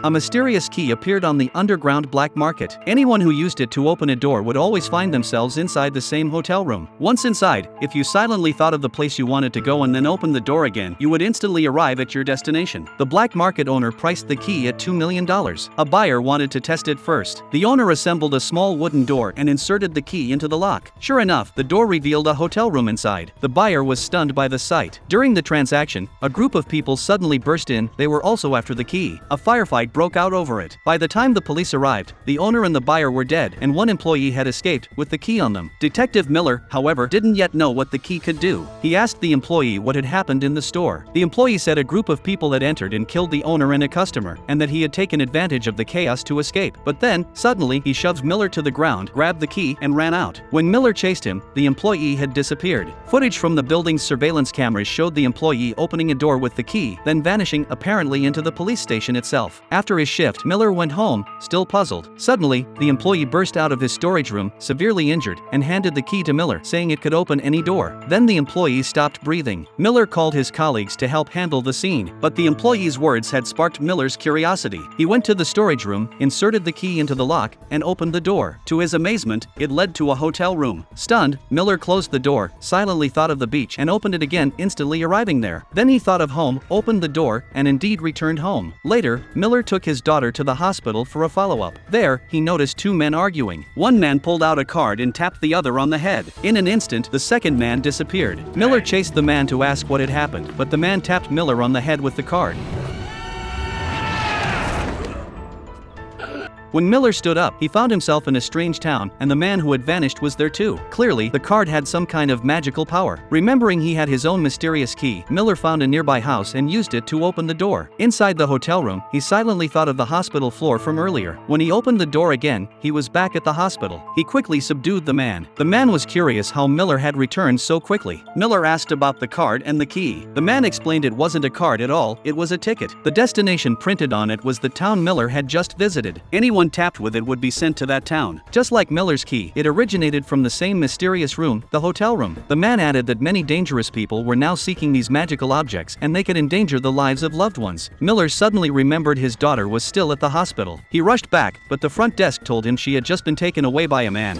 A mysterious key appeared on the underground black market. Anyone who used it to open a door would always find themselves inside the same hotel room. Once inside, if you silently thought of the place you wanted to go and then opened the door again, you would instantly arrive at your destination. The black market owner priced the key at $2 million. A buyer wanted to test it first. The owner assembled a small wooden door and inserted the key into the lock. Sure enough, the door revealed a hotel room inside. The buyer was stunned by the sight. During the transaction, a group of people suddenly burst in. They were also after the key. A firefight broke out over it. By the time the police arrived, the owner and the buyer were dead, and one employee had escaped with the key on them. Detective Miller, however, didn't yet know what the key could do. He asked the employee what had happened in the store. The employee said a group of people had entered and killed the owner and a customer, and that he had taken advantage of the chaos to escape. But then, suddenly, he shoved Miller to the ground, grabbed the key, and ran out. When Miller chased him, the employee had disappeared. Footage from the building's surveillance cameras showed the employee opening a door with the key, then vanishing apparently into the police station itself. After his shift, Miller went home, still puzzled. Suddenly, the employee burst out of his storage room, severely injured, and handed the key to Miller, saying it could open any door. Then the employee stopped breathing. Miller called his colleagues to help handle the scene, but the employee's words had sparked Miller's curiosity. He went to the storage room, inserted the key into the lock, and opened the door. To his amazement, it led to a hotel room. Stunned, Miller closed the door, silently thought of the beach, and opened it again, instantly arriving there. Then he thought of home, opened the door, and indeed returned home. Later, Miller took his daughter to the hospital for a follow-up. There, he noticed two men arguing. One man pulled out a card and tapped the other on the head. In an instant, the second man disappeared. Miller chased the man to ask what had happened, but the man tapped Miller on the head with the card. When Miller stood up, he found himself in a strange town, and the man who had vanished was there too. Clearly, the card had some kind of magical power. Remembering he had his own mysterious key, Miller found a nearby house and used it to open the door. Inside the hotel room, he silently thought of the hospital floor from earlier. When he opened the door again, he was back at the hospital. He quickly subdued the man. The man was curious how Miller had returned so quickly. Miller asked about the card and the key. The man explained it wasn't a card at all, it was a ticket. The destination printed on it was the town Miller had just visited. Anyone tapped with it would be sent to that town. Just like Miller's key, it originated from the same mysterious room, the hotel room. The man added that many dangerous people were now seeking these magical objects, and they could endanger the lives of loved ones. Miller suddenly remembered his daughter was still at the hospital. He rushed back, but the front desk told him she had just been taken away by a man.